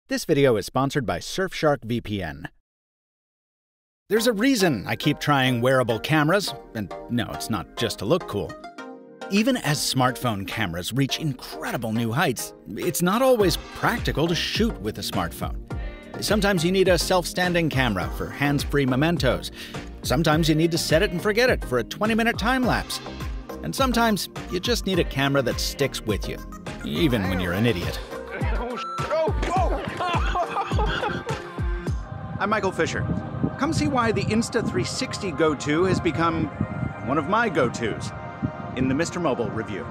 This video is sponsored by Surfshark VPN. There's a reason I keep trying wearable cameras, and no, it's not just to look cool. Even as smartphone cameras reach incredible new heights, it's not always practical to shoot with a smartphone. Sometimes you need a self-standing camera for hands-free mementos. Sometimes you need to set it and forget it for a 20-minute time-lapse. And sometimes you just need a camera that sticks with you, even when you're an idiot. I'm Michael Fisher. Come see why the Insta360 Go 2 has become one of my go-tos in the MrMobile review.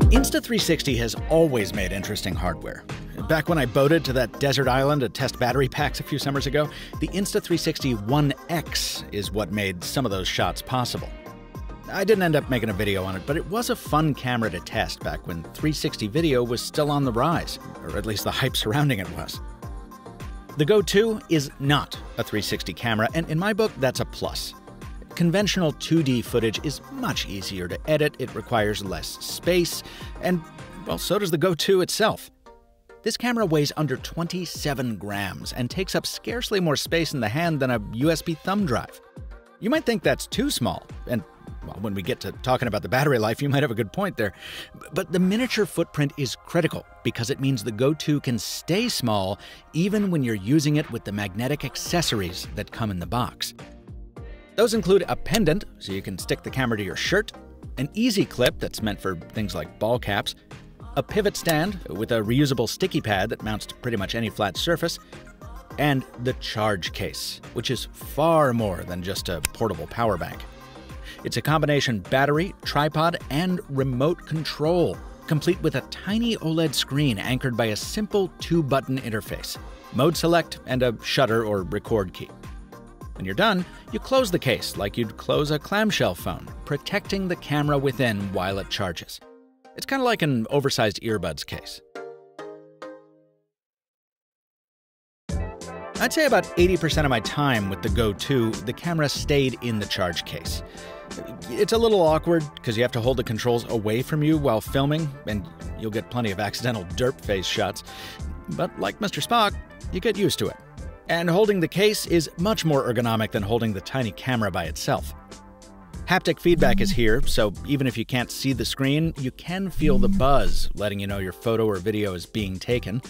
Insta360 has always made interesting hardware. Back when I boated to that desert island to test battery packs a few summers ago, the Insta360 One X is what made some of those shots possible. I didn't end up making a video on it, but it was a fun camera to test back when 360 video was still on the rise, or at least the hype surrounding it was. The Go 2 is not a 360 camera, and in my book, that's a plus. Conventional 2D footage is much easier to edit, it requires less space, and, well, so does the Go 2 itself. This camera weighs under 27 grams and takes up scarcely more space in the hand than a USB thumb drive. You might think that's too small, and well, when we get to talking about the battery life, you might have a good point there. But the miniature footprint is critical because it means the Go 2 can stay small even when you're using it with the magnetic accessories that come in the box. Those include a pendant, so you can stick the camera to your shirt, an easy clip that's meant for things like ball caps, a pivot stand with a reusable sticky pad that mounts to pretty much any flat surface, and the charge case, which is far more than just a portable power bank. It's a combination battery, tripod, and remote control, complete with a tiny OLED screen anchored by a simple 2-button interface, mode select, and a shutter or record key. When you're done, you close the case like you'd close a clamshell phone, protecting the camera within while it charges. It's kind of like an oversized earbuds case. I'd say about 80% of my time with the Go 2, the camera stayed in the charge case. It's a little awkward because you have to hold the controls away from you while filming, and you'll get plenty of accidental derp face shots. But like Mr. Spock, you get used to it. And holding the case is much more ergonomic than holding the tiny camera by itself. Haptic feedback is here, so even if you can't see the screen, you can feel the buzz, letting you know your photo or video is being taken.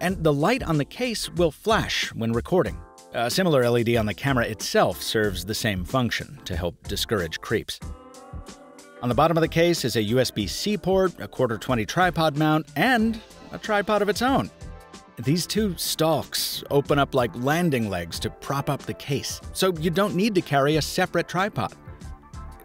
And the light on the case will flash when recording. A similar LED on the camera itself serves the same function to help discourage creeps. On the bottom of the case is a USB-C port, a 1/4-20 tripod mount, and a tripod of its own. These two stalks open up like landing legs to prop up the case, so you don't need to carry a separate tripod.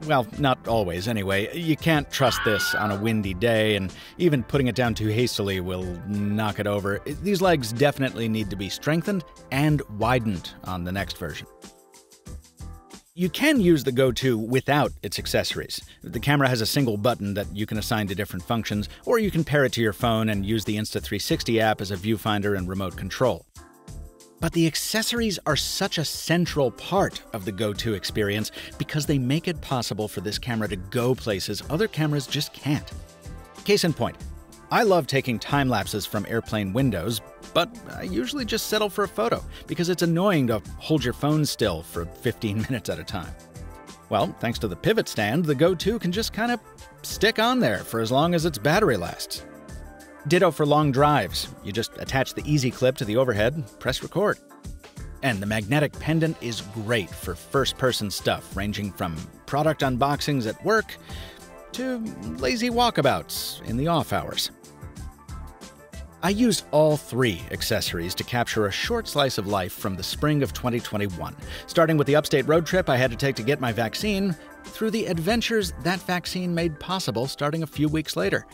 Well, not always anyway. You can't trust this on a windy day, and even putting it down too hastily will knock it over. These legs definitely need to be strengthened and widened on the next version. You can use the Go 2 without its accessories. The camera has a single button that you can assign to different functions, or you can pair it to your phone and use the Insta360 app as a viewfinder and remote control. But the accessories are such a central part of the Go 2 experience because they make it possible for this camera to go places other cameras just can't. Case in point, I love taking time lapses from airplane windows, but I usually just settle for a photo because it's annoying to hold your phone still for 15 minutes at a time. Well, thanks to the pivot stand, the Go 2 can just kind of stick on there for as long as its battery lasts. Ditto for long drives. You just attach the easy clip to the overhead, press record. And the magnetic pendant is great for first-person stuff, ranging from product unboxings at work to lazy walkabouts in the off hours. I used all 3 accessories to capture a short slice of life from the spring of 2021, starting with the upstate road trip I had to take to get my vaccine, through the adventures that vaccine made possible starting a few weeks later.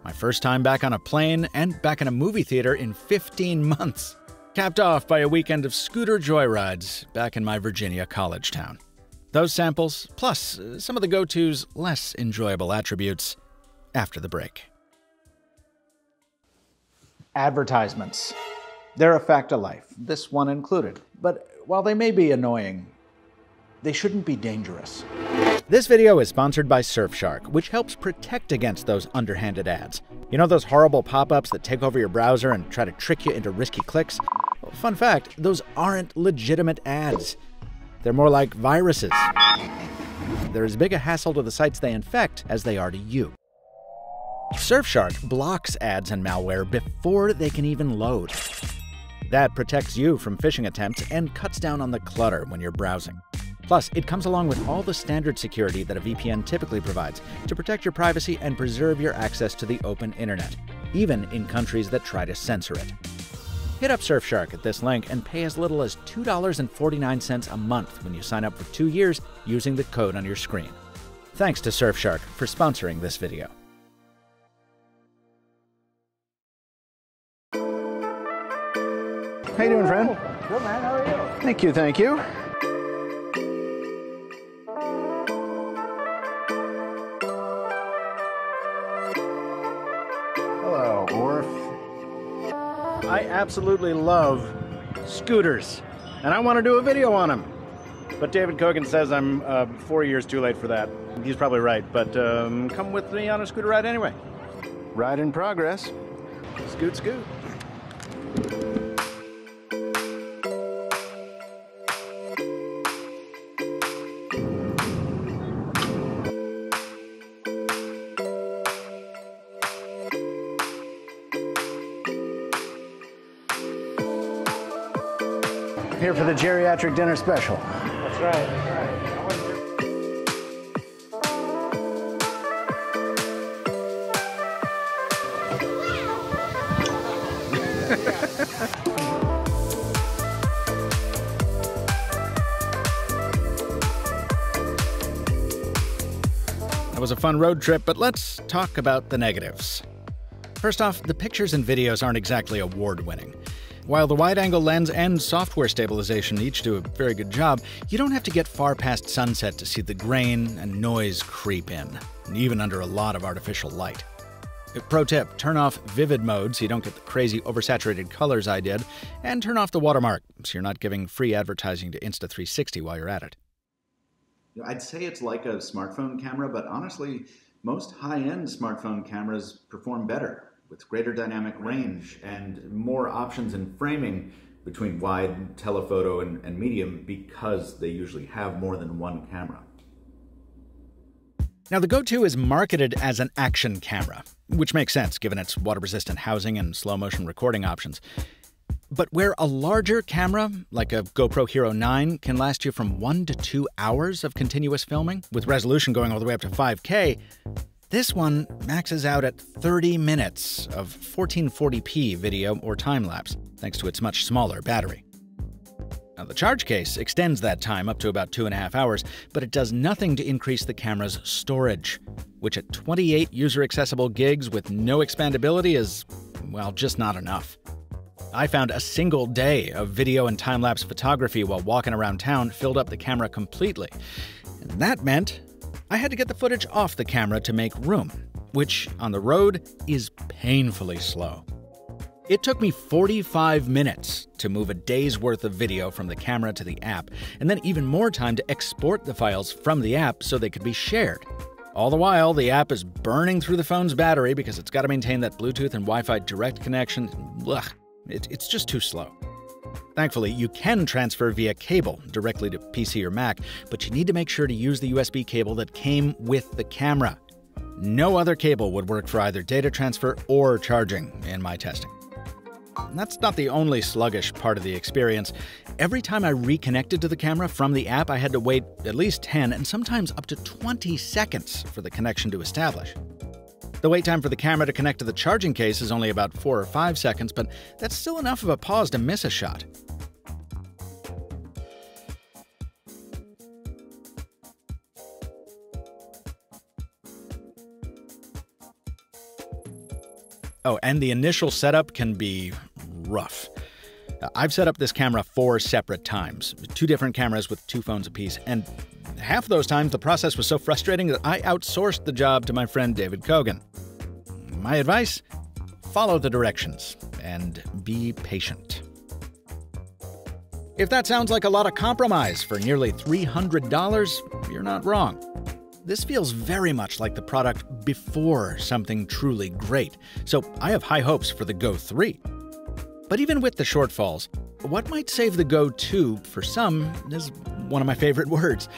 My first time back on a plane and back in a movie theater in 15 months. Capped off by a weekend of scooter joyrides back in my Virginia college town. Those samples, plus some of the Go 2's less enjoyable attributes, after the break. Advertisements. They're a fact of life, this one included. But while they may be annoying, they shouldn't be dangerous. This video is sponsored by Surfshark, which helps protect against those underhanded ads. You know those horrible pop-ups that take over your browser and try to trick you into risky clicks? Well, fun fact, those aren't legitimate ads. They're more like viruses. They're as big a hassle to the sites they infect as they are to you. Surfshark blocks ads and malware before they can even load. That protects you from phishing attempts and cuts down on the clutter when you're browsing. Plus, it comes along with all the standard security that a VPN typically provides to protect your privacy and preserve your access to the open internet, even in countries that try to censor it. Hit up Surfshark at this link and pay as little as $2.49 a month when you sign up for 2 years using the code on your screen. Thanks to Surfshark for sponsoring this video. How you doing, friend? Good, man. How are you? Thank you, thank you. Hello, Orf. I absolutely love scooters, and I want to do a video on them. But David Kogan says I'm 4 years too late for that. He's probably right, but come with me on a scooter ride anyway. Ride in progress. Scoot, scoot. Here for the geriatric dinner special. That's right. That's right. That was a fun road trip, but let's talk about the negatives. First off, the pictures and videos aren't exactly award-winning. While the wide-angle lens and software stabilization each do a very good job, you don't have to get far past sunset to see the grain and noise creep in, even under a lot of artificial light. Pro tip, turn off vivid mode so you don't get the crazy oversaturated colors I did, and turn off the watermark so you're not giving free advertising to Insta360 while you're at it. I'd say it's like a smartphone camera, but honestly, most high-end smartphone cameras perform better, with greater dynamic range and more options in framing between wide, telephoto, and medium because they usually have more than one camera. Now, the Go 2 is marketed as an action camera, which makes sense given its water-resistant housing and slow-motion recording options. But where a larger camera, like a GoPro Hero 9, can last you from 1 to 2 hours of continuous filming, with resolution going all the way up to 5K, this one maxes out at 30 minutes of 1440p video or time-lapse, thanks to its much smaller battery. Now, the charge case extends that time up to about 2.5 hours, but it does nothing to increase the camera's storage, which at 28 user-accessible gigs with no expandability is, well, just not enough. I found a single day of video and time-lapse photography while walking around town filled up the camera completely. And that meant I had to get the footage off the camera to make room, which, on the road, is painfully slow. It took me 45 minutes to move a day's worth of video from the camera to the app, and then even more time to export the files from the app so they could be shared. All the while, the app is burning through the phone's battery because it's got to maintain that Bluetooth and Wi-Fi direct connection. Ugh, it's just too slow. Thankfully, you can transfer via cable directly to PC or Mac, but you need to make sure to use the USB cable that came with the camera. No other cable would work for either data transfer or charging in my testing. And that's not the only sluggish part of the experience. Every time I reconnected to the camera from the app, I had to wait at least 10 and sometimes up to 20 seconds for the connection to establish. The wait time for the camera to connect to the charging case is only about 4 or 5 seconds, but that's still enough of a pause to miss a shot. Oh, and the initial setup can be rough. I've set up this camera 4 separate times, 2 different cameras with 2 phones apiece, and half of those times the process was so frustrating that I outsourced the job to my friend David Kogan. My advice? Follow the directions and be patient. If that sounds like a lot of compromise for nearly $300, you're not wrong. This feels very much like the product before something truly great, so I have high hopes for the Go 3. But even with the shortfalls, what might save the Go 2 for some is one of my favorite words: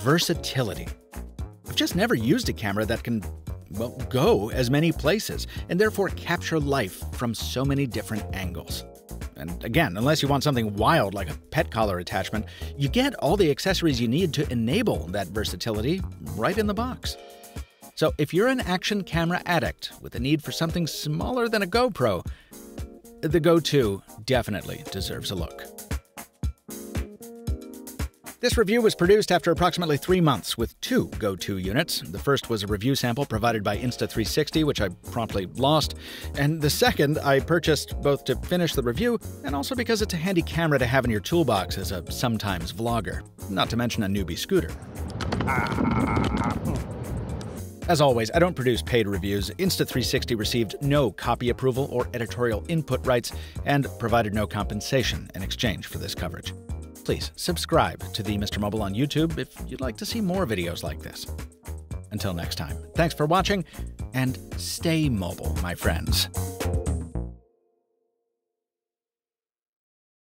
versatility. I've just never used a camera that can, well, go as many places and therefore capture life from so many different angles. And again, unless you want something wild like a pet collar attachment, you get all the accessories you need to enable that versatility right in the box. So if you're an action camera addict with a need for something smaller than a GoPro, the Go 2 definitely deserves a look. This review was produced after approximately 3 months with 2 Go 2 units. The first was a review sample provided by Insta360, which I promptly lost. And the second I purchased both to finish the review and also because it's a handy camera to have in your toolbox as a sometimes vlogger, not to mention a newbie scooter. As always, I don't produce paid reviews. Insta360 received no copy approval or editorial input rights and provided no compensation in exchange for this coverage. Please subscribe to the MrMobile on YouTube if you'd like to see more videos like this. Until next time, thanks for watching, and stay mobile, my friends.